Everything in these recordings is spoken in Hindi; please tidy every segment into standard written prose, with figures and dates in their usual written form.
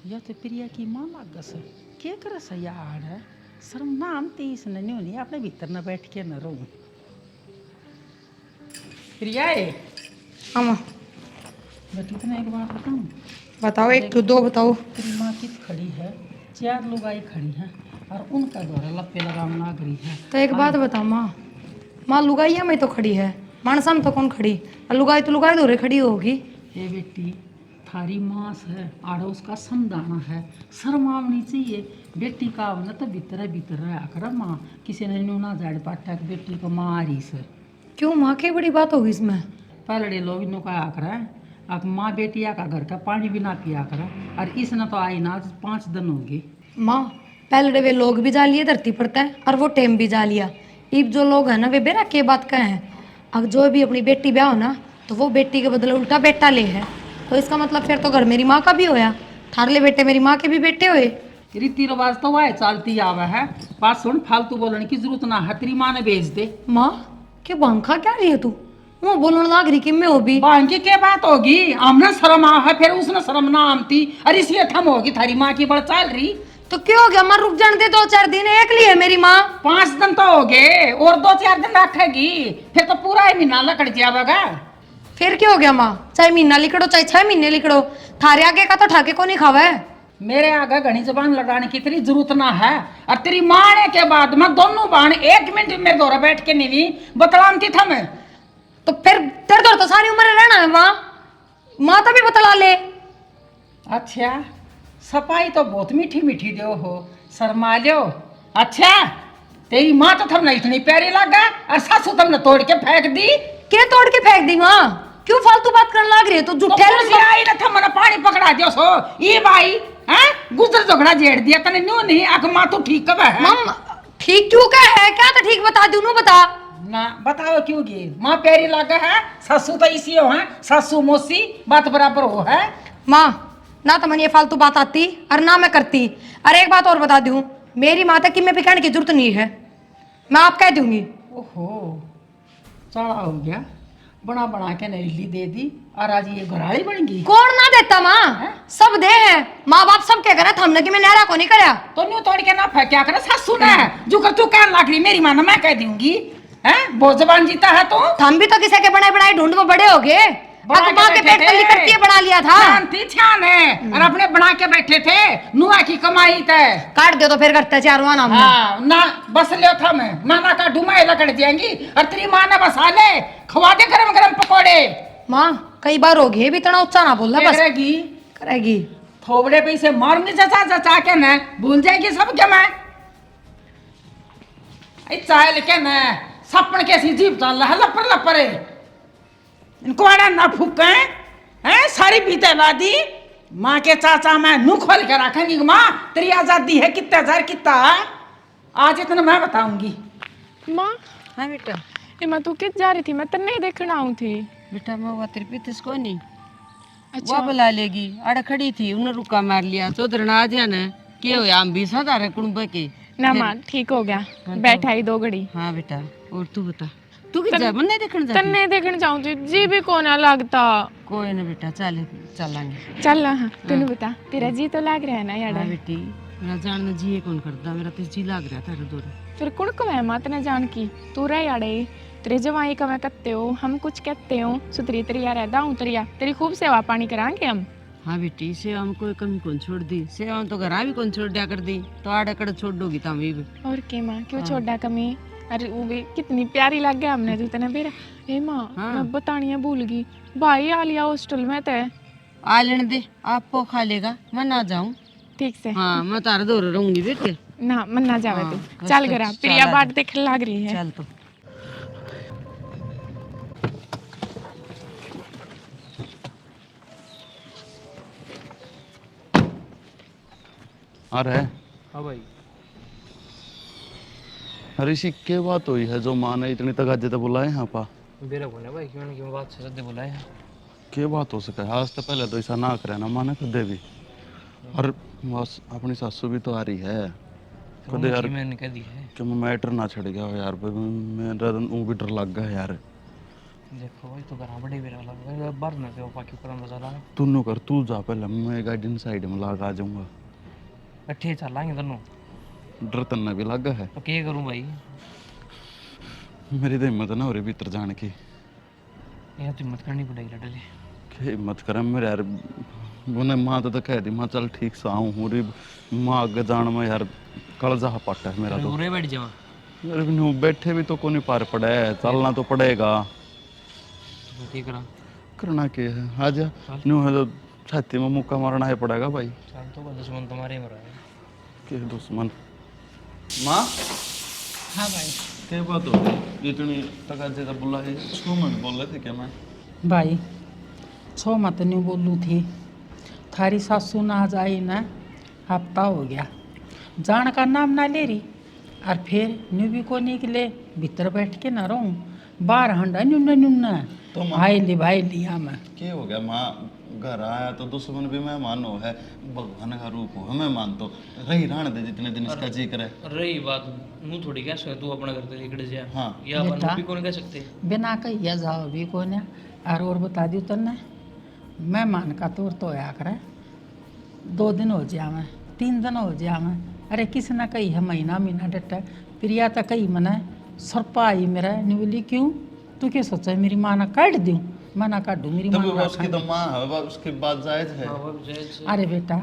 या तो प्रिया की माँ लागस क्या कर यार है शर्म नाम तीस नहीं होनी अपने भीतर न बैठ के न रहूं प्रिया है अम्मा बेटी तो एक बात बताऊं बताओ, एक तो दो बताओ। तेरी माँ कित खड़ी है, चार लुगाई खड़ी हैं और उनका द्वारा लप्पे लगाम लाग रही है। तो एक बात बताओ माँ, माँ लुगाइया में तो खड़ी है, मानसा में तो कौन खड़ी? और लुगाई तो लुगाई दोरे खड़ी होगी। ये बेटी थारी मांस है आड़ा उसका समदाना है, शर्म आवनी चाहिए बेटी का आवना तो भीतर भीतर रहा कर माँ किसी ने न्यू ना जाड़ पाटा कि बेटी को माँ आ रही से। क्यों माँ, क्या बड़ी बात होगी इसमें? पहले लोग इन्हों का आकर अब माँ बेटिया का घर का पानी भी ना पिया कर और इसने तो आई ना 5 दिन होगी। माँ पहले वे लोग भी जा लिए धरती पड़ता है और वो टेम भी जा लिया। अब जो लोग हैं ना वे बेरा के बात का है। अब जो भी अपनी बेटी ब्याह हो ना तो वो बेटी के बदले उल्टा बेटा ले है, तो इसका मतलब फिर तो घर मेरी माँ का भी होया, थारले बेटे मेरी माँ के भी बेटे हुए। रीति रिवाज तो वह चलती आवा है, बात सुन फालतू बोलने की जरूरत ना है, तेरी माँ ने भेज दे। माँ क्या बांखा क्या रही है तू? वो बोलने लाग रही कि मैं हो भी बांकी क्या बात होगी, हमने शर्म आ है फिर उसने शर्म ना आमती अरे इसलिए थम होगी थारी माँ की बड़ चाल रही। तो क्यों हो गया माँ, रुक जाने दे 2-4 दिन, एक ली है मेरी माँ। 5 दिन तो हो गए और 2-4 दिन रखेगी फिर तो पूरा ही महीना लकड़ जाएगा। फिर क्या हो गया माँ, चाहे महीना लिखड़ो चाहे 6 महीने लिखड़ो, थारे आगे का तो ठाके को नहीं खावा है। मेरे आगे घनी जबान लगाने की तेरी जरूरत ना है और तेरी माँ आने के बाद मैं दोनों बहन 1 मिनट मेरे दौरा बैठ के नहीं बतलामती था मैं। तो फिर तेरे तो सारी उम्र रहना है माँ, माँ तभी बतला ले। अच्छा सफाई तो बहुत मीठी मीठी दो हो, शर्मा लो। अच्छा तेरी माँ तो थमने इतनी प्यारी लगा और सासू तुमने तोड़ के फेंक दी। क्या तोड़ के फेंक दी माँ? क्यों फालतू बात करने लग रही है तू? तो झूठे कुर्सी आई ना थमने पानी पकड़ा दियो सो ये भाई हैं गुजर झगड़ा जेड़ दिया तने न्यू नहीं आख माँ तू ठीक कब है? मम ठीक क्यों का है, क्या तो ठीक बता दूं, बता ना बताओ क्यों गी माँ प्यारी लगा है, सासू तो इसी हो है, सासू मौसी बात बराबर हो है। माँ ना तो मैंने ये फालतू बात आती और ना मैं करती। अरे एक बात और बता दूं, मेरी माता की मैं भी कहने की जरूरत नहीं है, मैं आप कह दूंगी। ओहो चढ़ा हो गया, बना बना के नईली दे दी और आज ये घराड़ी बन गई। कौन ना देता माँ, सब दे है, माँ बाप सब क्या करे, हमने कि मैं नहरा को नहीं करया। तो न्यू तोड़ के ना फेंक क्या करे सासू ने जो कर तू कहने लग रही मेरी माँ ना मैं कह दूंगी हैं बहुत जबान जीता है तो। हम भी तो किसी के बनाए बनाए ढूंढ में बड़े हो गए, माँ के पेट पर लिकड़ के बना लिया था। छान है और अपने बना के बैठे थे नुआ की कमाई तय काट दो तो फिर करते चारों नाम हाँ ना बस लियो था मैं माना का डुमाए लकड़ जाएंगी और तेरी माँ ने बसा ले खवा दे गरम गरम पकौड़े। माँ कई बार हो गई भी इतना ऊंचा ना बोलना, बस करेगी करेगी थोबड़े पे इसे मारूंगी जचा जचा के न भूल जाएगी सब क्या मैं चाहे लेकिन सपन कैसी जीप चल रहा है लपर लपरे इनको आड़ा ना फूके हैं सारी बीते लादी माँ के चाचा मैं नू खोल के रखेंगी माँ तेरी आजादी है कितने हजार कितना है आज इतना मैं बताऊंगी। माँ हाँ बेटा। ये मैं तू कित जा रही थी, मैं तो नहीं देखना आऊँ थी। बेटा मैं वो तेरे पीतीस को नहीं अच्छा वो बुला लेगी, अड़ खड़ी थी उन्हें रुका मार लिया चौधर आ जाना के हो हम भी सदा कुंभ के ना माँ ठीक हो गया, बैठा ही 2 घड़ी। हाँ बेटा और तू बता तू किस जा नहीं देखने तन जाती? नहीं देखने जाऊँ जी भी को ना लगता। कोई ना बेटा चलेंगे। चल हाँ तूने बता तेरा जी तो लाग रहा है ना यार? हाँ बेटी मेरा जानना जी कौन करता, मेरा तो जी लाग रहा था दौर। फिर कुण को है माँ तेने जान की तू रह याड़े तेरे जवाई का मैं कहते हो हम कुछ कहते हो सुतरी तरिया रहता हूँ तरिया तेरी खूब सेवा पानी कराएंगे हम। हाँ बेटी सेवा में कोई कमी कौन छोड़ दी, सेवा तो घर भी कौन छोड़ दिया कर दी तो आड़े कड़ छोड़ दोगी तुम भी। और के माँ क्यों छोड़ा कमी? अरे वो भी कितनी प्यारी लग गया हमने तो तेने फिर। ए माँ मैं बतानिया भूल गई, भाई आ लिया हॉस्टल में ते आ लेने दे आपको खा लेगा मैं ना जाऊँ। ठीक से हाँ मैं तारे दौर रहूंगी बेटे ना मन ना जावे हाँ, तू बस चल तो गरा चल प्रिया आ बाट जा। देख लग रही है। चल तो अरे हाँ भाई ऋषि क्या बात हुई है जो माँ ने इतनी तगाजे तो बुलाए यहाँ पा? मेरा बोल है भाई क्यों ना क्यों बात से सदे बुलाया। क्या बात हो सके, आज तो पहले तो ऐसा ना करे ना माँ ने कदे भी, और बस अपनी सासू भी तो आ रही है कदे यार मैंने कह दी है कि मैं मैटर ना छड़ गया हो यार, मेरा वो भी डर लग गया यार। देखो भाई तो घर बड़े भी लगा बाहर ना से पाकी करन चला तू कर, तू जा पहले, मैं गाड़ी साइड में लगा आ जाऊंगा। इकट्ठे चलाएंगे दोनों। डर तन्ना भी लगा है, तो क्या करूं भाई? मेरी तो हिम्मत ना हो रही भीतर जाने की। यह तो हिम्मत करनी पड़ेगी लड़ले। क्या हिम्मत करे मेरे यार, उन्हें माँ तो कह दी, माँ चल ठीक से आऊँ हूँ री, माँ आगे जान में यार कलजा पट है मेरा तो। उरे बैठ जावा। यार न्यू बैठे भी तो को नहीं पार पड़ा है, चलना तो पड़ेगा। तो ठीक करा। करना क्या है, आ जा न्यू है तो छाती में मुक्का मारना है पड़ेगा भाई। चल तो दुश्मन तुम्हारे ही मरा है। के दुश्मन? माँ हाँ भाई। क्या बात हो गई इतनी तकाजे का बुला है? 6 मिनट बोल रहे थे क्या मैं? भाई 6 मत नहीं बोलूँ थी, थारी सासू ना जाई ना, हफ्ता हो गया, जान का नाम ना ले रही, और फिर न्यू भी को निकले, भीतर बैठ के ना रहूँ, बाहर हंडा न्यूना न्यूना तो भाई लिया मैं। क्या हो गया माँ, घर आया तो दुश्मन भी मेहमान हो है, भगवान का रूप हो है मेहमान, तो रही रहने दे जितने दिन इसका जिक्र है। रही बात नू थोड़ी कह सकते तू अपना करते इकड़े जा। हाँ या अपन बेटा। भी कौन कह सकते। बिना कहिया जाओ भी को ने, और बता दी तन्ने, मेहमान का तौर तो आया करे, 2 दिन हो जावे, 3 दिन हो जावे, अरे किसी ना कही है महीना डटा, प्रिया तो कही मना सरपा आई मेरा निवली, क्यों तू क्या सोचा मेरी माँ ना काट दूँ? मैं ना काटूँ, मेरी माँ तब ना उसकी तो माँ है, उसकी बात जायज है। अरे बेटा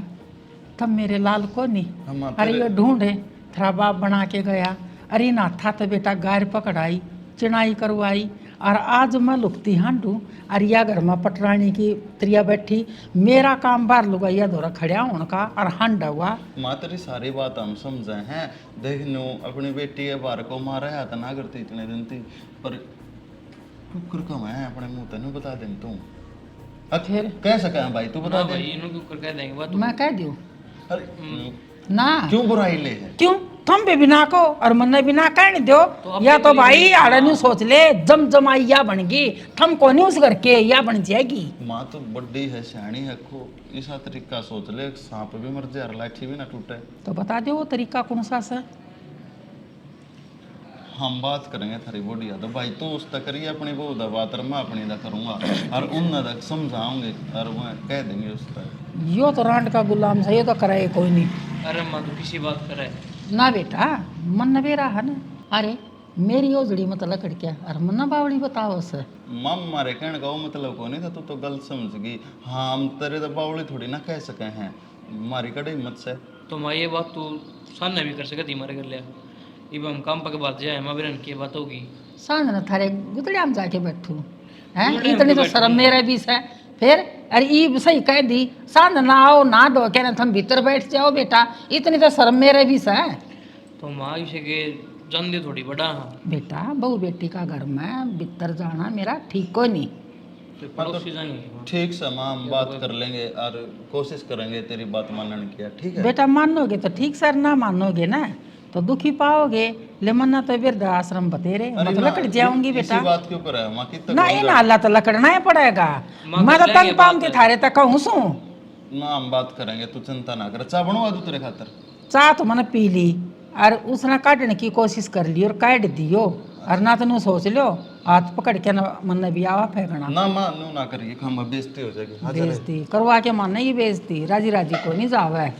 तब मेरे लाल को नहीं, हम अरे ये ढूंढे थरा बाप बना के गया, अरे ना था तो बेटा गाय पकड़ाई, चिनाई करवाई, और आज मैं लुकती हांडू, और या घर में पटरानी की त्रिया बैठी, मेरा काम बार लुगाइया धोरा खड़ा उनका और हांडा हुआ। माँ तेरी सारी बात हम समझे हैं, देख नो अपनी बेटी है बार को मारा है तो ना करती इतने दिन थी, पर कुकर कम है अपने मुंह तेन बता दे तू। फिर कह सके हैं भाई, तू बता दे। भाई इन्हों के ऊपर कह देंगे बात। मैं कह दूँ अरे ना, क्यों बुराई ले है? क्यों तुम भी बिना को और मन बिना कहने दो, या तो भाई आड़ा न्यू सोच ले जमाइया बन गई, थम को नहीं उस घर के या बन जाएगी। माँ तो बड्डी है, सियाणी है, को ऐसा तरीका सोच ले, सांप भी मर जाए और लाठी भी ना टूटे। तो बता दो वो तरीका कौन सा है? हम बात करेंगे थारी बॉडी तो भाई, तू उस तक करिए अपनी बहू दा बात, और मैं अपनी दा करूँगा, और उन तक समझाऊंगे और वह कह देंगे उस तक। यो तो रांड का गुलाम है, ये तो कराए कोई नहीं। अरे माँ तू किसी बात करे ना बेटा मन न बेरा है ना, अरे मेरी ओजड़ी मत लकड़ क्या, और मन न बावड़ी बताओ से। मम मारे कहने का वो मतलब को नहीं था, तू तो गलत समझ गई। हाँ हम तेरे तो बावली थोड़ी ना कह सके हैं, मारी कड़े हिम्मत से। तो माँ ये बात तू सामने भी कर सकती हमारे कर लिया। इब हम काम पके बात जाए माँ बिरन की बात होगी। सांझ न थारे गुदड़िया में जाके बैठू हैं, इतनी तो शर्म मेरे भी से। फिर अरे ई सही कह दी, सांझ ना आओ ना दो कहना तुम भीतर बैठ जाओ बेटा, इतनी तो शर्म मेरे भी से। तो माँ इसे के जान दे थोड़ी बड़ा। हाँ बेटा बहू बेटी का घर में भीतर जाना मेरा ठीक को नहीं। तो पड़ोसी जाएंगे। ठीक से माँ हम बात कर लेंगे और कोशिश करेंगे तेरी बात मानने की, ठीक है? बेटा मानोगे तो ठीक सर, ना मानोगे ना तो दुखी पाओगे। ले मन्ना तो वृद्ध आश्रम बतेरे मतलब लकड़ जाऊंगी बेटा। इसी बात के ऊपर है माँ की तक ना इन हालत तो लकड़ना ही पड़ेगा, मैं तो तंग पाम के थारे तक कहूँ सू ना, हम बात करेंगे, तू चिंता ना कर। चाह बनवा दूं तेरे खातर? चाह तो मैंने पी ली और उसने काटने की कोशिश कर ली और काट दियो, और ना तो नू सोच लो हाथ पकड़ के ना मन भी आवा फेंकना। ना माँ नू ना करिए, हम बेइज्जती हो जाएगी। हाँ बेइज्जती करवा के मन ही बेइज्जती, राजी राजी को नहीं जावे।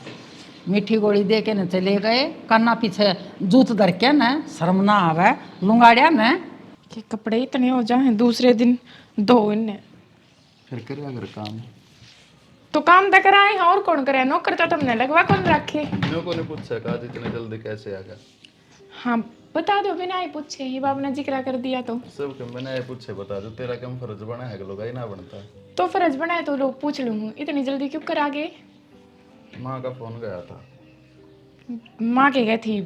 मीठी गोली दे के न चले गए, कन्ना पीछे जूत धर के न, शर्म ना आवे लुंगाड़िया न कि कपड़े इतने हो जाए दूसरे दिन धो इन्हें। फिर करे अगर काम तो काम तो कराए और कौन करे, नौकर तो तुमने लगवा कौन रखे। मेरे को नहीं पूछ सका इतने जल्दी कैसे आ गया। हाँ बता दो बिना ही पूछे, ये बाप ने जिक्र कर दिया तो सब के मैंने ये पूछे बता दो, तेरा कम फर्ज बना है कि लोग ही ना बनता है। तो फर्ज बनाए तो लोग पूछ लूंगी, इतनी जल्दी क्यों करा गए। माँ का फोन गया था। माँ के गए थी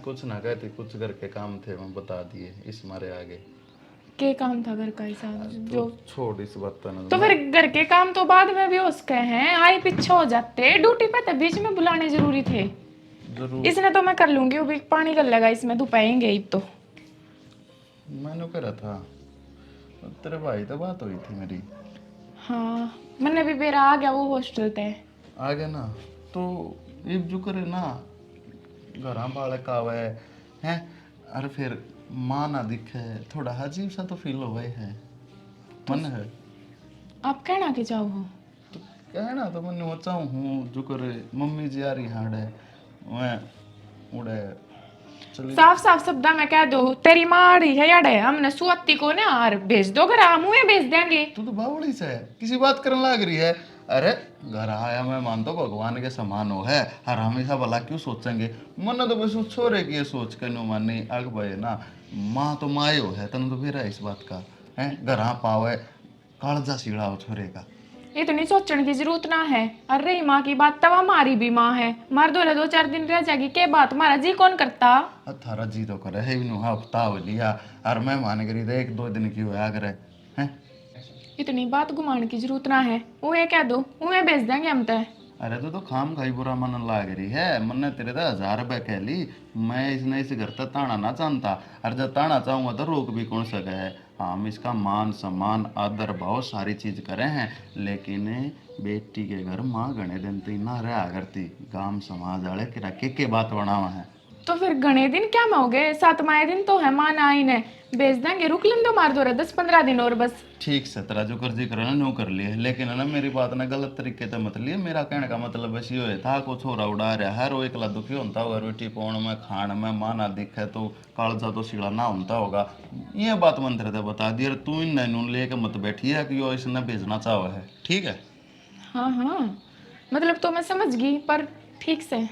कुछ ना कहती, कुछ घर के काम थे मैं बता दिए, इस मारे आगे। के काम था घर का ऐसा जो। छोड़ इस बात पर ना। तो फिर घर के काम तो बाद में भी उसके हैं, आए पीछे हो जाते, ड्यूटी पे तो बीच में बुलाने जरूरी थे। जरूर इसने तो मैं कर लूंगी, वो भी पानी कर लगा इसमें तू पाएंगे ही तो। मैंने करा था, तेरे भाई तो बात हुई थी मेरी। हाँ मैंने भी मेरा आ गया वो हॉस्टल पे आ गया ना, तो ये जो करे ना घर बाले कावे हैं, और फिर माँ ना दिखे, थोड़ा अजीब सा तो फील हो है, मन है आप कहना के जाओ हो। तो कहना तो मैंने वो चाहूँ हूँ जो करे मम्मी जी आ रही हाड़े मैं उड़े चली साफ साफ शब्द में कह दो तेरी माँ आ रही है याडे, हमने सुअत्ती को ना और भेज दो घर, हम मुँह भेज देंगे। तू तो बावड़ी से है, किसी बात करने लग रही है। अरे घर आया मैं मान तो भगवान के समान हो है, हर हमेशा भला क्यों सोचेंगे। मन तो बस उस छोरे की ये सोच के नो मानी अग भाई ना, माँ तो मायो है तन तो फिर है इस बात का है, घर आ पावे कालजा सीढ़ा हो छोरे का। इतनी सोचने की जरूरत ना है। अरे रही माँ की बात, तब हमारी भी माँ है, मार दो 2-4 दिन रह जाएगी के बात, हमारा जी कौन करता। थारा जी तो करे है नु हफ्ता हो लिया और मैं मान करी तो 1-2 दिन की होया करे हैं। इतनी बात घुमाने की जरूरत ना है, उन्हें कह दो उन्हें भेज देंगे हम तय। अरे तो खाम खाई बुरा मन लाग रही है, मन तेरे तो 1000 रुपए कह ली, मैं इसने इस घर तक ताना ना जानता, और जब ताना चाहूंगा तो रोक भी कौन सके है। हम इसका मान सम्मान आदर भाव सारी चीज करे हैं, लेकिन बेटी के घर माँ गणे दिन तो ना रहा करती, गांव समाज वाले किरा के बात बनावा है। तो फिर घने दिन क्या में हो गए, 7वां दिन तो है माँ ना आई ने, भेज देंगे, रुक लें दो मार दो 10-15 दिन और बस। ठीक से तेरा जो कर्जी करे ना नो कर लिए, लेकिन है ना मेरी बात ना गलत तरीके से मत लिए। मेरा कहने का मतलब ऐसी हो था को छोरा उड़ा रहा है, रो एकला दुखी होता होगा, रोटी पाउन में खान में माँ ना दिखे तो कालजा तो सीढ़ा ना होता होगा। ये बात मन तेरे बता दी, और तू इन नैनू लेके मत बैठी है कि यो इसने भेजना चाहो है, ठीक है। हाँ हाँ मतलब तो मैं समझ गई, पर ठीक से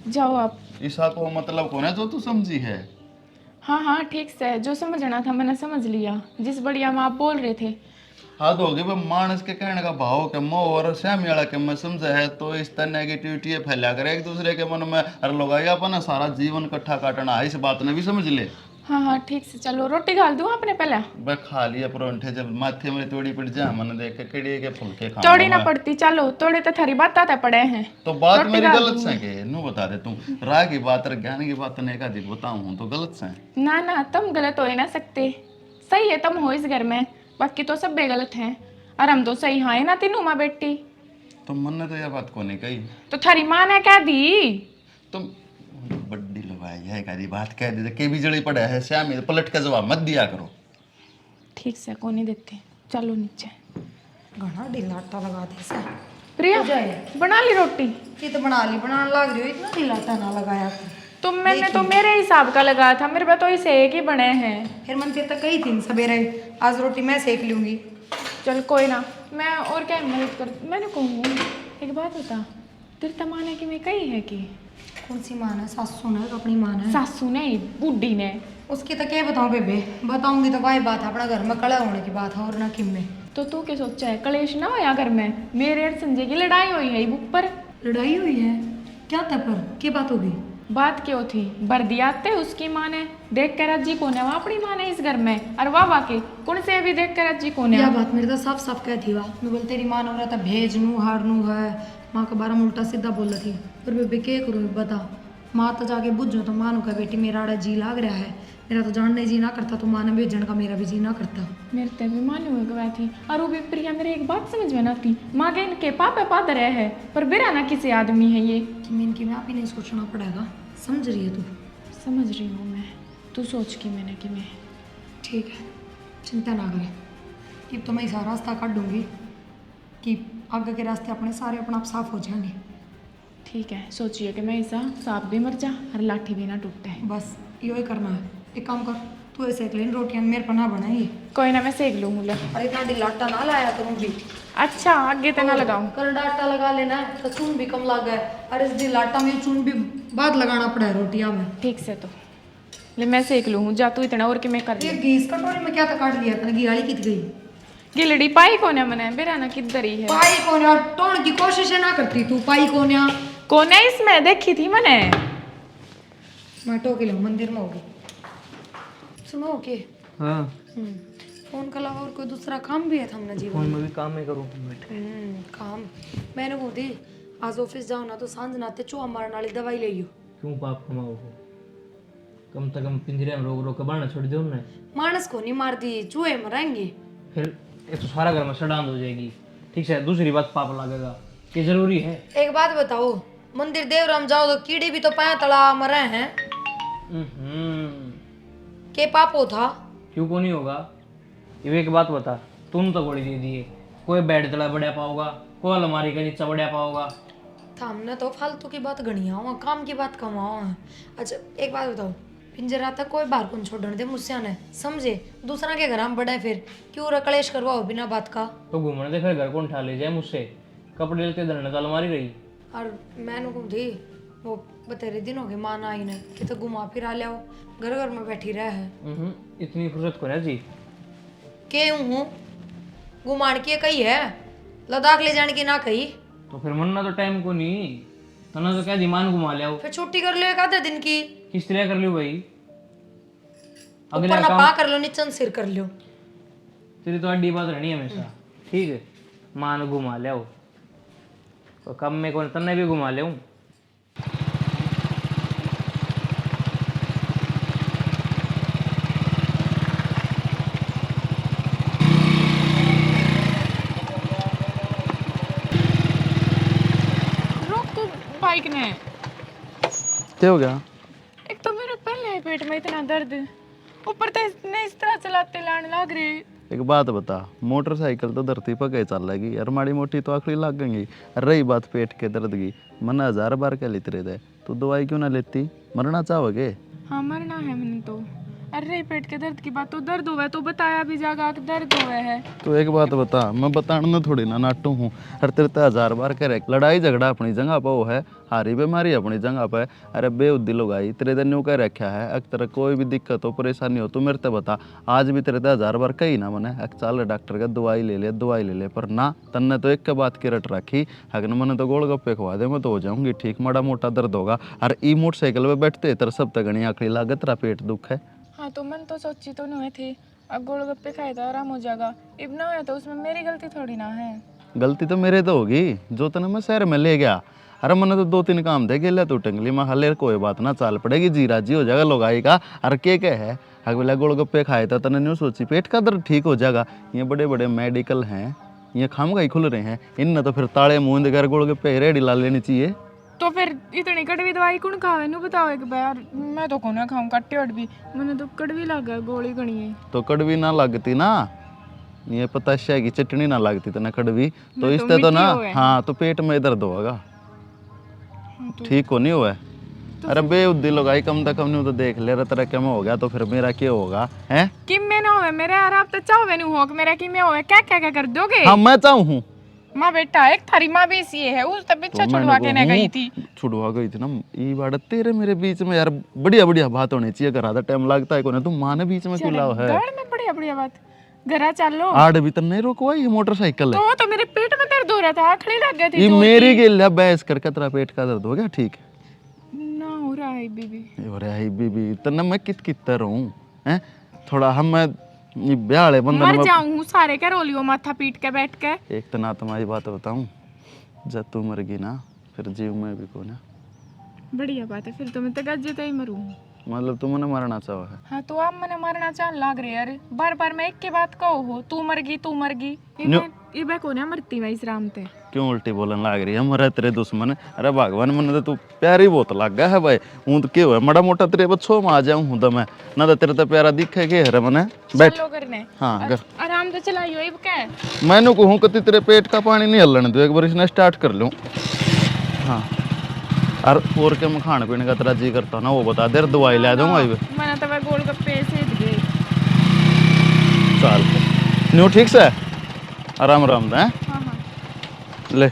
जाओ आप। ईसा को मतलब कौन है जो तू समझी है। हाँ हाँ ठीक से, जो समझना था मैंने समझ लिया, जिस बढ़िया में आप बोल रहे थे। हाँ तो होगी मानस के कहने का भाव के मोह और श्यामी वाला के मैं समझे है, तो इस तरह नेगेटिविटी फैला करे एक दूसरे के मन में, और लोग अपन सारा जीवन कट्ठा काटना है, इस बात ने भी समझ ले। हाँ हाँ ठीक से, चलो रोटी डाल दूँ आपने पहले। बस खा लिया परोंठे, जब माथे में तोड़ी पड़ जा मन देख के किड़े के फुलके खा तोड़ी ना पड़ती, चलो तोड़े तो थारी बात आते पड़े हैं। तो बात रोटी मेरी डाल गलत दूँ। से के नु बता दे तू, राह की बात और ज्ञान की बात ने का दी बताऊं तो गलत से। ना ना तुम गलत हो ही ना सकते, सही है तुम हो इस घर में, बाकी तो सब बेगलत हैं, और हम तो सही हाँ है ना तीनों माँ बेटी। तो मन ने तो यह बात को नहीं कही, तो थारी माँ ने क्या दी। तुम बड्डी लगाई है का बात कह दे के भी जड़ी पड़े है, श्यामी पलट के जवाब मत दिया करो। ठीक से को नहीं देते, चलो नीचे। घना ढीला आटा लगा दे से। प्रिया बना ली रोटी। ये तो बना ली, बनाने लग रही हो, इतना ढीला आटा ना लगाया कर। तो मैंने तो मेरे हिसाब का लगाया था, मेरे पास तो इसे एक ही बने हैं। फिर मन फिर तक कही थी सवेरे आज रोटी मैं सेक लूंगी। चल कोई ना, मैं और क्या मदद कर, मैंने कहूँ एक बात बता, तेरी तमाने की मैं कही है कि कौन सी माँ है, सासू ने अपनी माँ है। सासू ने बूढ़ी ने। उसकी तो क्या बताऊँ बेबे, बताऊंगी तो वही बात है, अपना घर में कड़ा होने की बात है और ना किम में। तो तू क्या सोचा है, कलेश ना होया घर में, मेरे और संजय की लड़ाई हुई है बुक पर। लड़ाई हुई है क्या था, पर क्या बात होगी। बात क्यों थी, बर्दियाते उसकी माँ ने देख कर राजी को ने, अपनी माँ ने इस घर में, और वाह वाह के कौन से भी देख कर राजी को ने। यह बात मेरे तो साफ साफ कह थी, वाह मैं बोल तेरी माँ ने हो रहा था भेज नू हार नू है, माँ के बारे में उल्टा सीधा बोल रही थी। पर बेबे क्या करूँ बता, माँ तो जाके बुझो तो माँ का बेटी मेरा आड़ा जी लाग रहा है, मेरा तो जानने जी ना करता, तो माँ ने भेजन का मेरा भी जी ना करता। मेरे ते भी मालूम है गवा थी, और वो भी प्रिया मेरे एक बात समझ में ना थी, माँ के इनके पापे पादर है, पर बिरा ना किसी आदमी है ये। कि मैं इनकी में आप ही नहीं सोचना पड़ेगा, समझ रही है तू। समझ रही हूँ मैं, तू सोच की मैंने कि मैं। ठीक है चिंता ना करें, अब तो मैं ऐसा रास्ता काट दूंगी कि आगे के रास्ते अपने सारे अपना आप साफ हो जाएंगे। ठीक है, सोचिए कि मैं ऐसा सांप भी मर जा और लाठी भी ना टूटे। बस यो ही करना है। एक काम कर, तू ऐसे एक लेन रोटियां मेरे पर ना बनाई। कोई ना, मैं सेक लूँ मुझे। और इतना ढीला आटा ना लाया करूँगी। अच्छा आगे तो ना लगाऊं। कर आटा लगा लेना है तो चून भी कम लगा है, और इस ढीला आटा में चून भी बाद लगाना पड़ा है रोटियां में। ठीक से तो ले मैं सेक लूँ, जा तू इतना और कि मैं कर ये लूँ। घी इस कटोरी में क्या था काट लिया तूने, घी वाली कित गई। गिलड़ी पाई कोने मने बेरा ना किधर ही है। पाई कौन यार, तोड़ की कोशिश है ना करती तू, पाई कौन या। कोने इसमें देखी थी मैंने। मैं टोके लूँ मंदिर में होगी। सुनो के हाँ फोन के अलावा और कोई दूसरा काम भी है हमने जीवन में। मैं भी काम ही करूँ बैठे। काम मैंने को दी, आज ऑफिस जाओ ना तो सांझ नाते चूहा मारने वाली दवाई ले लियो। क्यों पाप कमाओ हो, कम से कम पिंजरे में रोक रोक के बाढ़ छोड़ दो हमने। मानस को नहीं मार दी, चूहे मरेंगे। फिर एक तो सारा घर में सड़ांध हो जाएगी। ठीक है, दूसरी बात पाप लगेगा, ये जरूरी है। एक बात बताओ, मंदिर देवराम जाओ तो कीड़े भी तो पाया तला मरे हैं। के पापो था। क्यों को नहीं होगा? ये एक बात बता, तुम तो बड़ी दे दिए, कोई बेड तला बढ़िया पाओगा, कोई अलमारी के नीचे बढ़िया पाओगा। था हमने तो फालतू की बात गणिया हुआ, काम की बात कमाओ है। अच्छा एक बात बताओ, पिंजरा तक कोई बाहर कौन छोड़ने दे मुझसे ने, समझे? दूसरा के घर हम बड़े फिर क्यों रकलेश करवाओ बिना बात का। तो घूमने दे, फिर घर कौन उठा ले जाए मुझसे? कपड़े लेते धरने तो अलमारी रही। और मैंने को थी वो बतेरे दिन हो गए मान आई ने कि तो घुमा फिरा लिया, घर घर में बैठी रह है। इतनी फुर्सत को जी। के हूँ घुमान की कही है, लद्दाख ले जाने की ना कही। तो फिर मरना तो टाइम को नहीं, तना तो क्या दिमाग घुमा लिया। फिर छुट्टी कर लो एक आधे दिन की, किस तरह कर लियो भाई? ऊपर ना पा कर लो नीचे सिर कर लो। तेरी तो अड्डी बात रहनी है हमेशा, ठीक है? मान घुमा लिया तो कम में कौन तन्ने भी घुमा ले। बाइक ने क्या हो गया? एक तो मेरे पहले ही पेट में इतना दर्द, ऊपर तो इसने इस तरह चलाते लाने लग रही। एक बात बता, मोटरसाइकिल तो धरती पर कहीं चल लगी और माड़ी मोटी तो आखिरी लग गई। रही बात पेट के दर्द की, मन 1000 बार क्या लेते रहते, तो दवाई क्यों ना लेती? मरना चाहोगे? हाँ मरना है मैंने तो। अरे पेट के दर्द की बात, तो दर्द हुआ है तो बताया भी जागा कि दर्द हुआ है। तो एक बात बता, मैं बताने थोड़ी ना नाटू हूँ, हर तेरे 1000 बार कह रहे लड़ाई झगड़ा अपनी जगह पर वो है, हारी बीमारी अपनी जगह पर। अरे बेउद्दी लोग आई तेरे दिन न्यू कह रखा है, अगर तेरा कोई भी दिक्कत हो परेशानी हो तो मेरे ते बता। आज भी तेरे 1000 बार कही ना मैंने चल डॉक्टर का दवाई ले ले दवाई ले ले, पर ना तन्ने तो एक के बात की रट रखी। अगर मैंने तो गोलगप्पे खवा दे मैं तो हो जाऊंगी ठीक, माड़ा मोटा दर्द होगा। और ई मोटरसाइकिल पर बैठते तेरा सब तक गणी आखिरी लागत तेरा पेट दुख है। हाँ तो मन तो सोची तो नहीं थी, अब गोलगप्पे खाए तो आराम हो जाएगा। इब ना है तो उसमें मेरी गलती थोड़ी ना है। गलती तो मेरे तो होगी जो तने मैं शहर में ले गया। अरे मैंने तो 2-3 काम दे गेला तू टंगली में हले कोई बात ना चाल पड़ेगी, जी राजी हो जाएगा लोग आएगा। अरे के है अगला गोलगप्पे खाए तो तने न्यू सोची पेट का दर्द ठीक हो जाएगा। ये बड़े बड़े मेडिकल हैं, ये खामगाई खुल रहे हैं, इन तो फिर ताले मुंह देकर गोलगप्पे रेडी ला लेनी चाहिए। तो फिर इतनी कड़वी दवाई कौन खावे नु बताओ एक बार। मैं तो कौन खाऊं कट्टे और भी, मैंने तो कड़वी लगा गोली गणी है। तो कड़वी ना लगती ना, ये पताशा की चटनी ना लगती तना कड़वी तो मैं इससे तो ना मीठी होए। हाँ तो पेट में दर्द होगा, तो ठीक हो नहीं हुआ। अरे बेउद्दी लोग आई कम से कम नहीं तो देख ले रहा तेरा क्या हो गया तो फिर मेरा क्या होगा हैं? कि मैं ना होवे मेरे यार, आप तो चाहोवे नु हो कि मेरा कि मैं होवे, क्या क्या क्या कर दोगे? हाँ मैं चाहूँ माँ बेटा एक थारी माँ भी इसी है, उस तब पीछे छुड़वा के न गई थी। छुड़वा गई थी ना ये बात तेरे मेरे बीच में यार, बढ़िया बढ़िया बात होनी चाहिए। घर आधा टाइम लगता है कोने, तुम माँ ने बीच में क्यों लाओ है? घर में बढ़िया बढ़िया बात, घरा चलो। आड़ भी तो नहीं रोकवा, ये मोटरसाइकिल है। तो मेरे पेट में दर्द हो रहा था, आखड़ी लग गई थी। ये मेरी गेल है बहस करके तेरा पेट का दर्द हो गया ठीक ना हो रहा है बीबी। अरे बीबी तन्ना मैं कित रहूं हैं थोड़ा हम मैं ये ब्याह वाले बंदन मर में जाऊं सारे के रोलियो माथा पीट के बैठ के। एक तो ना तुम्हारी बात बताऊं, जब तू मर गई ना फिर जीव में भी को ना। बढ़िया बात है, फिर तो मैं तो गज्जे ही मरूं। मतलब तू मने मरना चाहो है? हाँ तो आप मने मरना चाह लाग रहे यार, बार बार मैं एक के बात कहो हो, तू मर गई। ये को ना मरती मैं इस राम ते। क्यों उल्टी बोलन लाग रही है? मरे तेरे दुश्मन। अरे भगवान मन तो तू प्यारी बहुत लग गया है भाई। हूं तो क्यों है मड़ा मोटा तेरे बच्चों में आ जाऊं हूं तो मैं ना तो तेरे तो प्यारा दिखे के है मने बैठ। चलो करने हाँ कर आराम से चलाइयो इब क्या। मैंने कहूं कि तेरे पेट का पानी नहीं हलने दो, एक बार इसने स्टार्ट कर लूं। हाँ और के मैं खाने पीने का तेरा जी करता ना वो बता दे, दवाई ले दूंगा। मैंने तो वह गोलगप्पे से गए। चल न्यू ठीक से आराम आराम दे हाँ हाँ ले।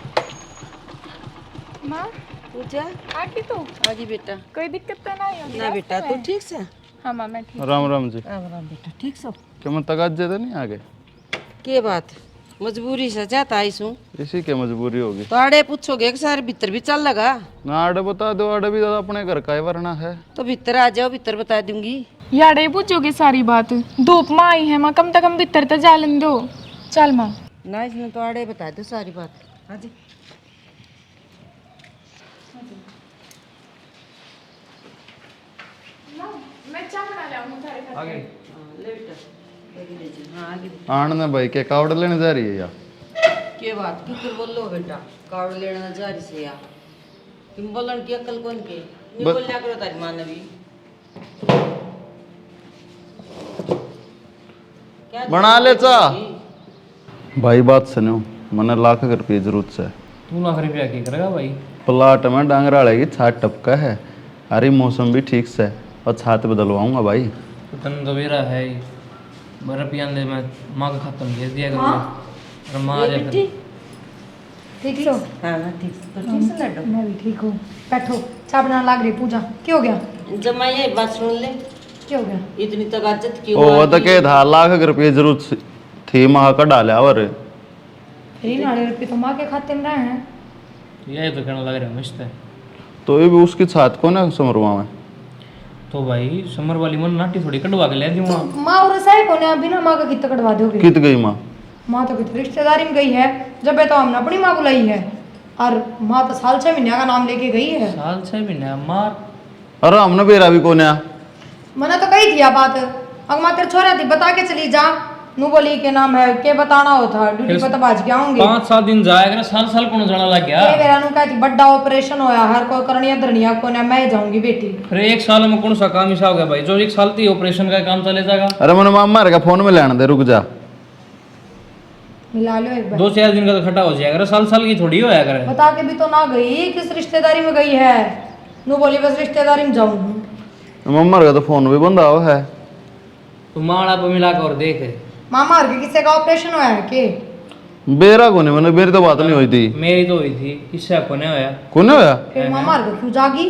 माँ पूजा आकी तो आजी बेटा। कोई दिक्कत तो नहीं होगी ना बेटा तू ठीक से? हाँ माँ मैं ठीक। राम राम जी। राम राम बेटा ठीक सो? क्या मैं तगाज दे नहीं आगे? के बात मजबूरी से जाता आईसू, इसी के मजबूरी होगी तो आड़े पूछोगे कि सारे भीतर भी चल लगा ना। आड़े बता दो, आड़े भी अपने घर का ही वरना है तो भीतर आ जाओ, भीतर बता दूंगी। यार पूछोगे सारी बात, धूप माँ आई है माँ, कम से कम भीतर तो जालन दो। चल माँ ना इसने तो आड़े बता दो सारी बात। हाँ जी मैं चाय बना लाऊं थारे खातिर। आगे ले बेटा हाँ आगे। आनंद भाई के कावड़ लेने जा रही है या? के बात किधर बोल लो बेटा, कावड़ लेना जा रही से या तुम बोलन की अकल कौन के नहीं बोलिया करो तारी माँ ने भी। बना ले चा भाई बात सुनो मने लाख रुपये जरूरत है। तू लाख रुपया की करेगा भाई? प्लाट में डांगराड़े की छात टपका है। अरे मौसम भी ठीक से और छात बदलवाऊंगा भाई। तो तन तो मेरा है ही रुपया दे, मैं माँ का खाता में भेज दिया करूँगा। और माँ आ जाए फिर ठीक हो? हाँ ना ठीक तो ठीक से लड्डू। मैं भी ठीक हूँ। बैठो, चाय बनाने लग रही पूजा। क्या हो गया? जब मैं ये बात सुन ले, क्या हो गया? इतनी तगाजत क्यों ओ तो के था लाख रुपये जरूरत थी माँ का डाला और 3 रुपये तो माँ के खाते में रहे हैं। यही तो कहने लग रहा है मस्त है। तो ये भी उसकी छात को ना समरवा में तो भाई समर वाली मन नाटी थोड़ी कटवा के ले दी वहाँ। माँ और रसाई को ने बिना माँ का कितना कटवा दोगे? कित गई माँ? माँ तो कितनी रिश्तेदारी में गई है, जब तो हमने अपनी माँ बुलाई है। और माँ तो साल 6 महीने का नाम लेके गई है। साल 6 महीने मार। अरे हमने बेरा भी कोने मैंने तो कही थी बात, अब माँ तेरे छोरा थी बता के चली जा। नू बोली के नाम है के बताना होता ड्यूटी पे तो बाज के आऊंगी। 5-7 दिन जाएगा साल साल कौन जाना लग गया। ये मेरा नू कहती बड़ा ऑपरेशन होया हर कोई करनिया धरनिया को ने मैं जाऊंगी बेटी। फिर 1 साल में कौन सा काम हिसाब गया भाई? जो 1 साल थी ऑपरेशन का काम चले जाएगा। अरे मैंने मामा का फोन में लेने दे रुक जा। मिला लो एक बार। 2-4 दिन का तो खटा हो जाएगा। साल साल की थोड़ी होया करे। बता के भी तो ना गई किस रिश्तेदारी में गई है। नू बोली बस रिश्तेदारी में जाऊंगी। मामा का तो फोन भी बंद हुआ है। तू माड़ा पे मिला कर देख। मामा और के किसी का ऑपरेशन होया है के? बेरा कोने मैंने मेरी तो बात नहीं हुई थी। मेरी तो हुई थी, किससे कोने होया? कोने होया? फिर मामा और क्यों जागी?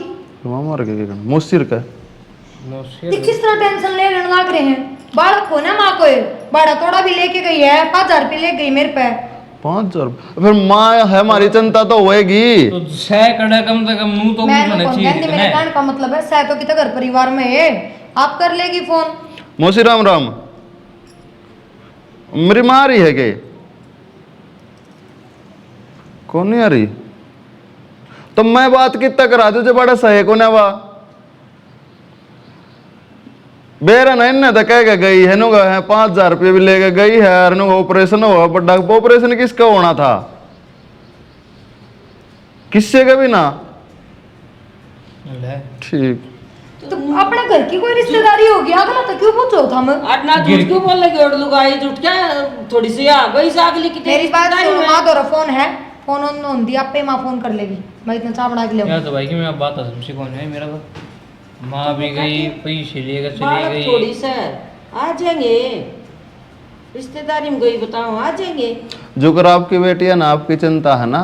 मामा के क्या करना मुस्सिर का ये किस तरह टेंशन ले लेने लग रहे हैं? बालक को ना माँ को बड़ा थोड़ा भी लेके गई है, 5000 रुपये ले गई मेरे पे। 5000? फिर माँ है हमारी चिंता तो होएगी। तो सह कड़ा कम से कम नू तो मैं कुछ होना कौन चाहिए कहती, कितने। मेरे कहने का मतलब है सह तो कितना घर परिवार में है, आप कर लेगी फोन। मौसी राम राम। मेरी माँ आ रही है के? कौन नहीं आ रही? तो मैं बात कितना करा दू जो बड़ा सही को ना वा बेरा ना इन्ने तो कह के गई है नुगा है 5000 रुपये भी लेके गई है। और नुगा ऑपरेशन हुआ बड़ा। ऑपरेशन किसका होना था? किससे का भी ना। ले। ठीक तो अपने घर की कोई रिश्तेदारी होगी अगला तो क्यों पूछो हम? आज ना झूठ क्यों बोल लगे? और लुगाई झूठ क्या थोड़ी सी आ गई सागली की मेरी बात सुनो, माँ तो फोन है, फोन ऑन दिया पे माँ फोन कर लेगी। मैं इतना चाय बना के ले यार तो भाई की मैं बात समझी कौन है मेरा तो। माँ भी गई पैसे लेकर चली बालक गई। थोड़ी सा आ जाएंगे, रिश्तेदारी में गई बताओ आ जाएंगे। जो कर आपकी बेटी है ना आपकी चिंता है ना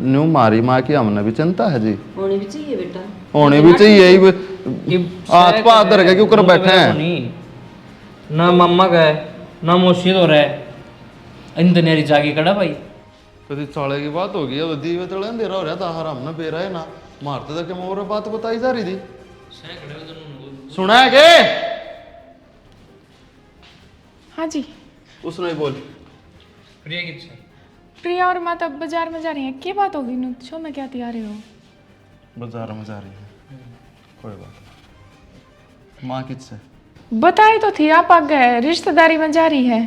न्यू मारी माँ की हमने भी चिंता है जी। होनी भी चाहिए बेटा, होने भी चाहिए। हाथ सह पाथ करे, रखे क्यों कर नू तो बैठे मेरा हैं? तो नहीं। ना मम्मा का है ना मौसी तो रहे इंतनेरी जागी कड़ा भाई। कभी चाले की बात होगी अब दीवे तले अंधेरा हो रहा था हर हमने बेरा है ना मारते तक मोर बात बताई जा रही थी। सुना है के? हाँ जी। उसने ही बोल। प्रिया किससे? प्रिया और माता बाजार में जा रही हैं। क्या बात होगी नू? शो में क्या तैयार हो? बाजार में जा रही है कोई बात नहीं। माँ किससे? बताई तो थी आप आ गए, रिश्तेदारी में जा रही है।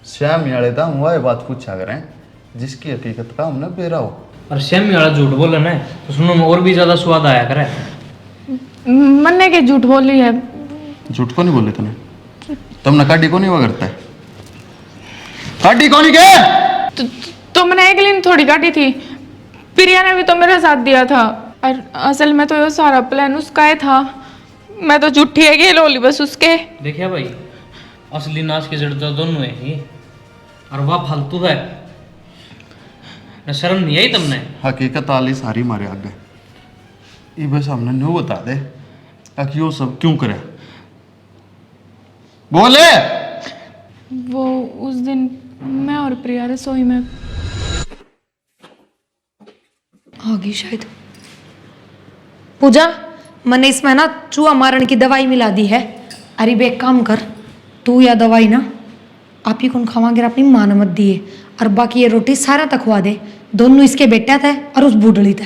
श्याम याले था हुआ ये बात पूछा करें जिसकी हकीकत का हमने बेरा हो। और सेमी वाला झूठ बोला ना तो सुनो में और भी ज्यादा स्वाद आया करे। मन्ने के झूठ बोली है। झूठ को नहीं बोले तूने? तुमने काटी को नहीं वगरता है? काटी को नहीं के? तुमने एक दिन थोड़ी काटी थी, प्रिया ने भी तो मेरा साथ दिया था। और असल में तो ये सारा प्लान उसका ही था, मैं तो झूठी है कि लोली बस उसके। देखिए भाई असली नाश की जड़ तो दोनों है ही, और वह फालतू है। न शर्म नहीं आई तुमने? हकीकत आली सारी मारे आगे ये बस हमने न्यू बता दे कि वो सब क्यों करे बोले। वो उस दिन मैं और प्रिया रसोई में आ गई शायद। पूजा मैंने इसमें ना चूहा मारने की दवाई मिला दी है। अरे बे एक काम कर, तू या दवाई ना आप ही कौन खावांगे अपनी माँ ने मत दिए, और बाकी ये रोटी सारा तक खुआ दे। दोनों इसके बेटा थे और उस बूढ़ड़ी थे।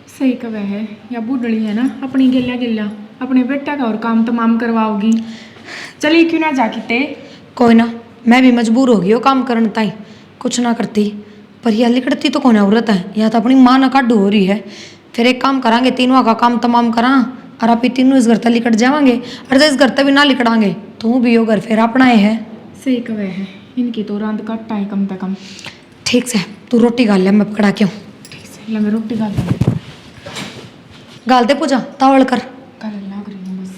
सही कवे है या बूढ़ड़ी है ना, अपनी गिल्ला गिल्ला अपने बेटा का और काम तमाम करवाओगी। चली क्यों ना जाके कोई ना, मैं भी मजबूर हो गई हो काम करने ताई, कुछ ना करती। पर यह लिकड़ती तो कौन औरत है, यह तो अपनी माँ ना काडू हो रही है। फिर एक काम करांगे, तीनों का काम तमाम करा और आप तीनों इस घर तक लिकट जावांगे और जब इस घर तक भी ना लिकड़ांगे तो भी यो घर फिर अपना ही है। सही कवे है, इनकी तो रांद कट्टा है कम से कम। ठीक से तू रोटी गाल ले, मैं पकड़ा के हूँ। ठीक से, मैं रोटी खा लूँ। गाल दे पूजा, तावड़ कर। कल लाग रही हूँ बस।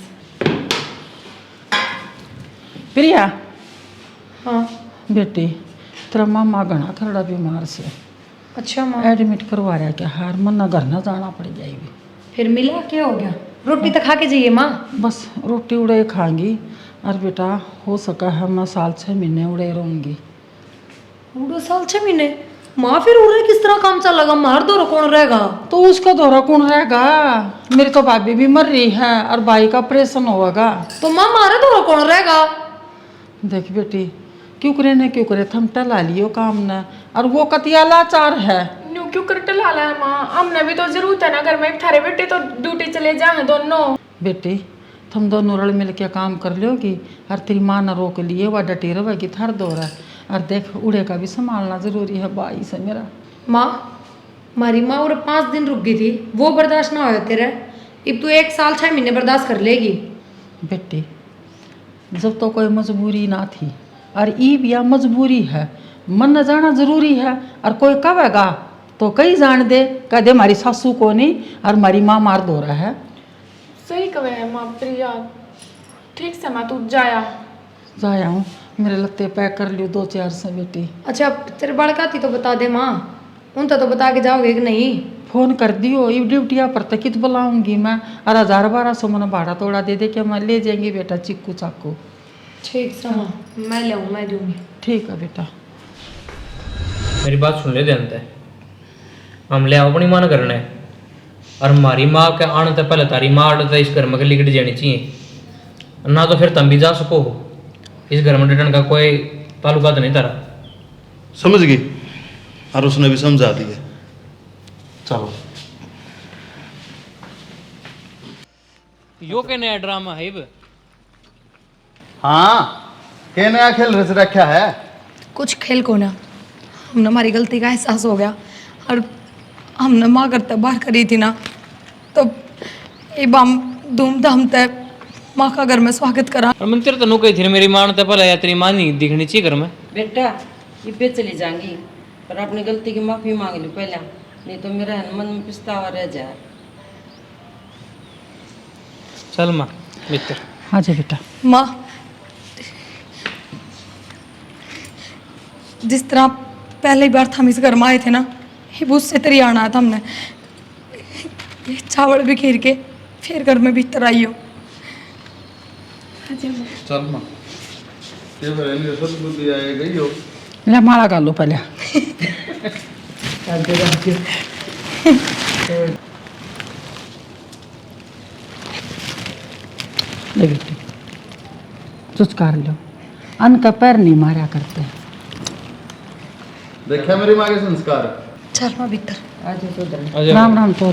प्रिया हाँ बेटी, तेरा मामा घना खरड़ा बीमार से अच्छा माँ, एडमिट करवा रहा क्या हार मन ना घर ना जाना पड़ जाएगी। फिर मिला क्या हो गया? रोटी तो खा के जाइए माँ। बस रोटी उड़े खाएंगी और बेटा हो सका है मैं साल 6 महीने उड़े रहूँगी। पूरे साल 6 महीने? माँ फिर उड़े किस तरह काम चल लगा? मार दो कौन रहेगा? तो उसका दौरा कौन रहेगा? मेरी तो भाभी भी मर रही है और भाई का ऑपरेशन होगा। तो माँ मारे दो कौन रहेगा? देख बेटी, क्यों करे थम टला लियो काम न, और वो कतिया लाचार है। न्यू क्यों कर टला है माँ? हमने भी तो जरूरत है ना घर में, थारे बेटे तो ड्यूटी चले जाए दोनों। बेटी तुम दोनों रल मिल के काम कर लोगी और तेरी माँ न रोक लिए वह डटी रहेगी थर दौरा। और देख उड़े का भी संभालना जरूरी है बाई से मेरा। माँ हमारी माँ और 5 दिन रुक गई थी, वो बर्दाश्त ना हो तेरे, अब तू 1 साल 6 महीने बर्दाश्त कर लेगी। बेटी जब तो कोई मजबूरी ना थी और ईब या मजबूरी है, मन न जाना जरूरी है। और कोई कहेगा तो कई जान दे, कह दे हमारी सासू को नहीं और हमारी माँ मार दो रहा है। सही कवे है माँ प्रिया। ठीक से माँ तू जाया। जाया हूँ, मेरे लत्ते पैक कर लियो 2-4 से बेटी। अच्छा तेरे बड़का थी तो बता दे माँ, उन तो बता के जाओगे कि नहीं? फोन कर दियो, ये ड्यूटिया पर तक कित बुलाऊंगी मैं, और 1000-1200 मन भाड़ा तोड़ा दे दे के मैं ले जाएंगी बेटा चिक्कू चाकू। ठीक से माँ, मैं ले आऊँ, मैं दूँगी। ठीक है बेटा। मेरी बात सुन ले ध्यान से। हम ले आओ अपनी मां करना है, और हमारी माँ के आने से पहले तारी माँ आड़े इस घर में लिकट जानी चाहिए, ना तो फिर तुम भी जा सको हो। इस घर में डटन का कोई ताल्लुकात नहीं तारा। समझ गई, और उसने भी समझा दिया। चलो यो के नया ड्रामा है इब। हाँ, क्या नया खेल रच रखा है? कुछ खेल को ना, हमने हमारी गलती का एहसास हो गया और हमने माँ करते बाहर करी थी ना, तो अब हम धूमधाम से माँ का घर में स्वागत करा। और मैं तेरे तनु कही थी मेरी मां ने पहले या तेरी मां नहीं दिखनी चाहिए घर में। बेटा ये पे चली जाएंगी, पर अपनी गलती की माफी मांग ली पहले, नहीं तो मेरा मन में पछतावा रह जाए। चल माँ मित्र। हाँ जी बेटा। माँ जिस तरह पहली बार हम इस घर में आए थे ना, ये उससे तरी आना था हमने, ये चावल भी खीर के फिर घर में भीतर आई हो। चल माँ, सदबुद्धि आए गई हो। ले माला कर लो पहले। ले बेटी चुचकार लो, अन्न का पैर नहीं मारा करते। देखा मेरी माँ के संस्कार। चल माँ भीतर। आज तो अजय राम राम तो